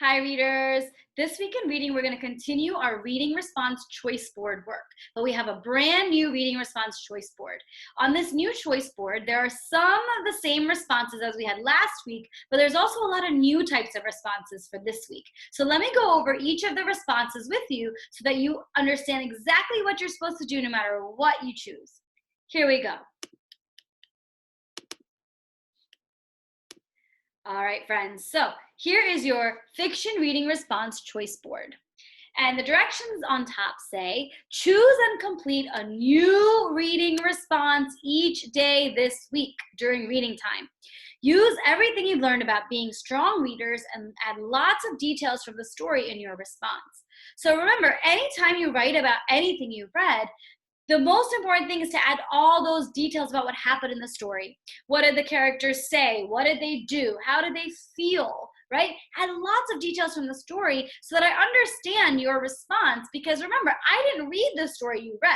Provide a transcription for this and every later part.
Hi, readers. This week in reading, we're going to continue our reading response choice board work, but we have a brand new reading response choice board. On this new choice board, there are some of the same responses as we had last week, but there's also a lot of new types of responses for this week. So let me go over each of the responses with you so that you understand exactly what you're supposed to do no matter what you choose. Here we go. All right, friends. So here is your fiction reading response choice board. And the directions on top say, choose and complete a new reading response each day this week during reading time. Use everything you've learned about being strong readers and add lots of details from the story in your response. So remember, anytime you write about anything you've read, the most important thing is to add all those details about what happened in the story. What did the characters say? What did they do? How did they feel? Right? Add lots of details from the story so that I understand your response, because remember, I didn't read the story you read.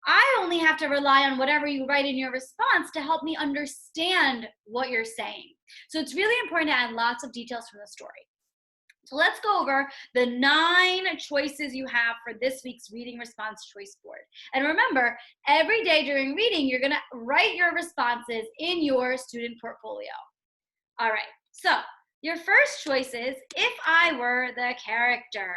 I only have to rely on whatever you write in your response to help me understand what you're saying. So it's really important to add lots of details from the story. So let's go over the 9 choices you have for this week's reading response choice board. And remember, every day during reading, you're going to write your responses in your student portfolio. All right, so your first choice is, if I were the character.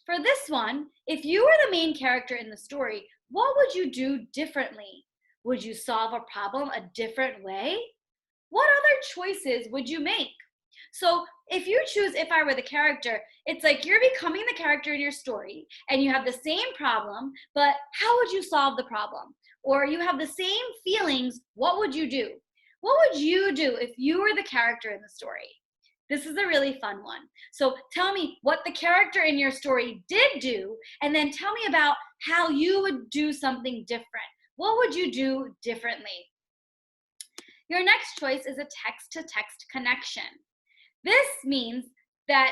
For this one, if you were the main character in the story, what would you do differently? Would you solve a problem a different way? What other choices would you make? So if you choose if I were the character, it's like you're becoming the character in your story and you have the same problem, but how would you solve the problem? Or you have the same feelings, what would you do? What would you do if you were the character in the story? This is a really fun one. So tell me what the character in your story did do, and then tell me about how you would do something different. What would you do differently? Your next choice is a text-to-text connection. This means that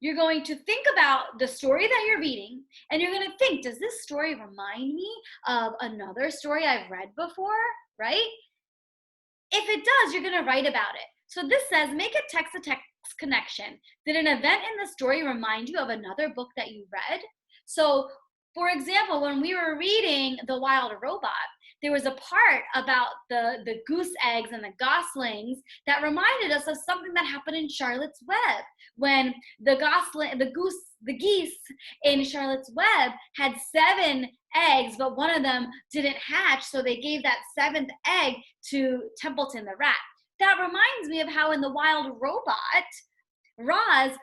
you're going to think about the story that you're reading, and you're going to think, does this story remind me of another story I've read before, right? If it does, you're going to write about it. So this says, make a text-to-text connection. Did an event in the story remind you of another book that you read? So, for example, when we were reading The Wild Robot, there was a part about the goose eggs and the goslings that reminded us of something that happened in Charlotte's Web, when the geese in Charlotte's Web had 7 eggs, but one of them didn't hatch, so they gave that 7th egg to Templeton the rat. That reminds me of how in The Wild Robot, Roz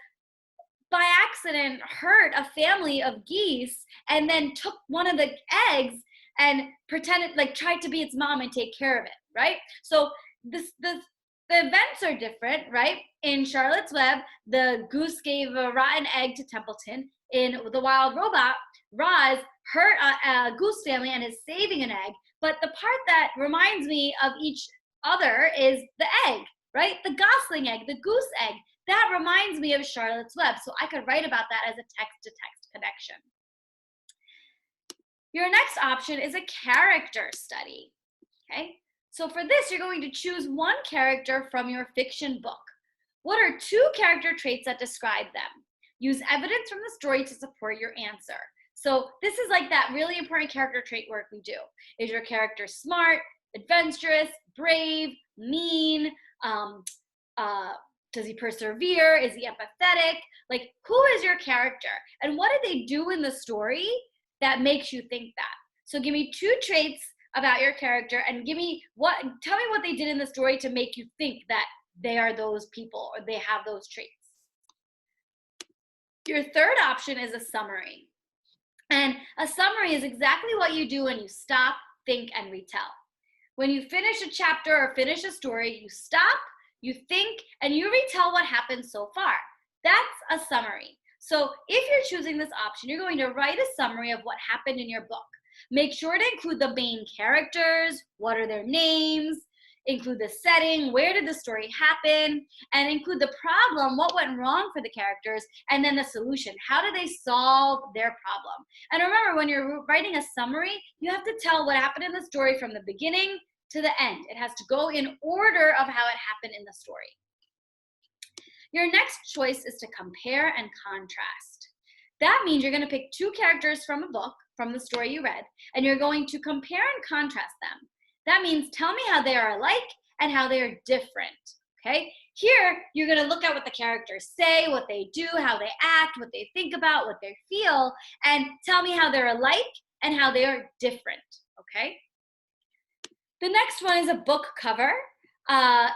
by accident hurt a family of geese and then took one of the eggs and pretended, like, tried to be its mom and take care of it, right? So the events are different, right? In Charlotte's Web, the goose gave a rotten egg to Templeton. In The Wild Robot, Roz hurt a goose family and is saving an egg. But the part that reminds me of each other is the egg, right? The gosling egg, the goose egg. That reminds me of Charlotte's Web. So I could write about that as a text-to-text connection. Your next option is a character study, okay? So for this, you're going to choose one character from your fiction book. What are 2 character traits that describe them? Use evidence from the story to support your answer. So this is like that really important character trait work we do. Is your character smart, adventurous, brave, mean? Does he persevere? Is he empathetic? Like, who is your character? And what did they do in the story that makes you think that? So give me 2 traits about your character and tell me what they did in the story to make you think that they are those people or they have those traits. Your third option is a summary. And a summary is exactly what you do when you stop, think, and retell. When you finish a chapter or finish a story, you stop, you think, and you retell what happened so far. That's a summary. So if you're choosing this option, you're going to write a summary of what happened in your book. Make sure to include the main characters, what are their names, include the setting, where did the story happen, and include the problem, what went wrong for the characters, and then the solution. How did they solve their problem? And remember, when you're writing a summary, you have to tell what happened in the story from the beginning to the end. It has to go in order of how it happened in the story. Your next choice is to compare and contrast. That means you're going to pick two characters from a book, from the story you read, and you're going to compare and contrast them. That means tell me how they are alike and how they are different. Okay? Here, you're going to look at what the characters say, what they do, how they act, what they think about, what they feel, and tell me how they're alike and how they are different. Okay? The next one is a book cover.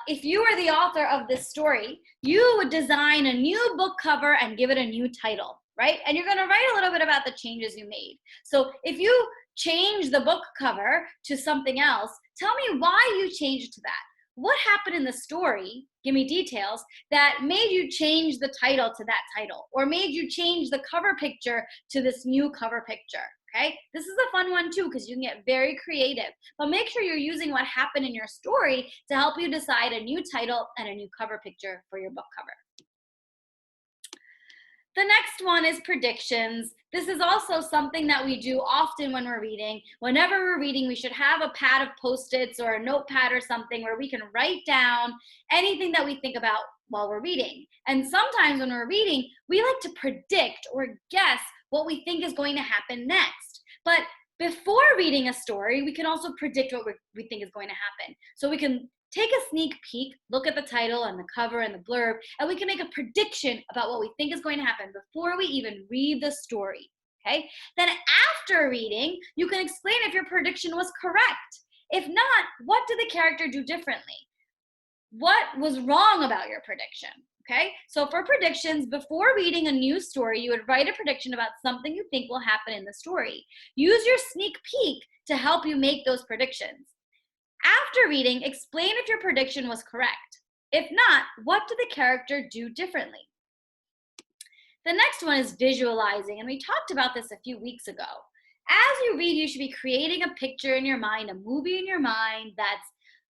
If you were the author of this story, you would design a new book cover and give it a new title, right? And you're going to write a little bit about the changes you made. So if you change the book cover to something else, tell me why you changed to that. What happened in the story, give me details, that made you change the title to that title, or made you change the cover picture to this new cover picture. Okay, this is a fun one too because you can get very creative, but make sure you're using what happened in your story to help you decide a new title and a new cover picture for your book cover. The next one is predictions. This is also something that we do often when we're reading. Whenever we're reading, we should have a pad of Post-its or a notepad or something where we can write down anything that we think about while we're reading. And sometimes when we're reading, we like to predict or guess what we think is going to happen next. But before reading a story, we can also predict what we think is going to happen. So we can take a sneak peek, look at the title and the cover and the blurb, and we can make a prediction about what we think is going to happen before we even read the story, okay? Then after reading, you can explain if your prediction was correct. If not, what did the character do differently? What was wrong about your prediction, okay? So for predictions, before reading a new story, you would write a prediction about something you think will happen in the story. Use your sneak peek to help you make those predictions. After reading, explain if your prediction was correct. If not, what did the character do differently? The next one is visualizing, and we talked about this a few weeks ago. As you read, you should be creating a picture in your mind, a movie in your mind that's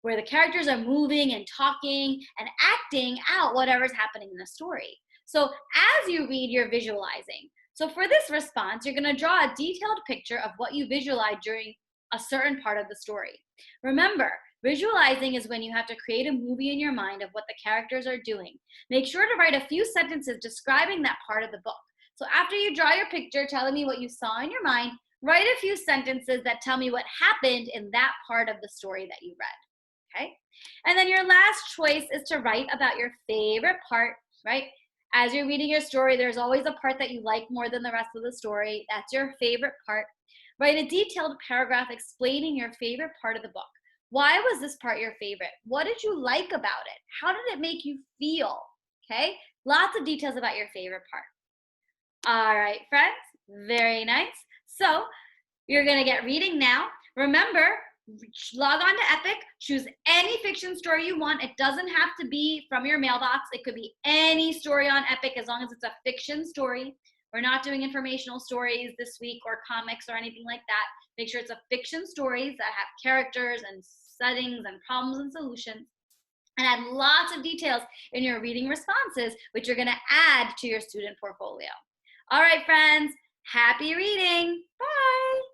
where the characters are moving and talking and acting out whatever's happening in the story. So as you read, you're visualizing. So for this response, you're going to draw a detailed picture of what you visualized during a certain part of the story. Remember, visualizing is when you have to create a movie in your mind of what the characters are doing. Make sure to write a few sentences describing that part of the book. So after you draw your picture telling me what you saw in your mind, write a few sentences that tell me what happened in that part of the story that you read, okay? And then your last choice is to write about your favorite part, right? As you're reading your story, there's always a part that you like more than the rest of the story. That's your favorite part. Write a detailed paragraph explaining your favorite part of the book. Why was this part your favorite? What did you like about it? How did it make you feel? Okay, lots of details about your favorite part. All right, friends, very nice. So you're gonna get reading now. Remember, log on to Epic, choose any fiction story you want. It doesn't have to be from your mailbox. It could be any story on Epic as long as it's a fiction story. We're not doing informational stories this week or comics or anything like that. Make sure it's a fiction stories that have characters and settings and problems and solutions. And add lots of details in your reading responses, which you're gonna add to your student portfolio. All right, friends, happy reading. Bye.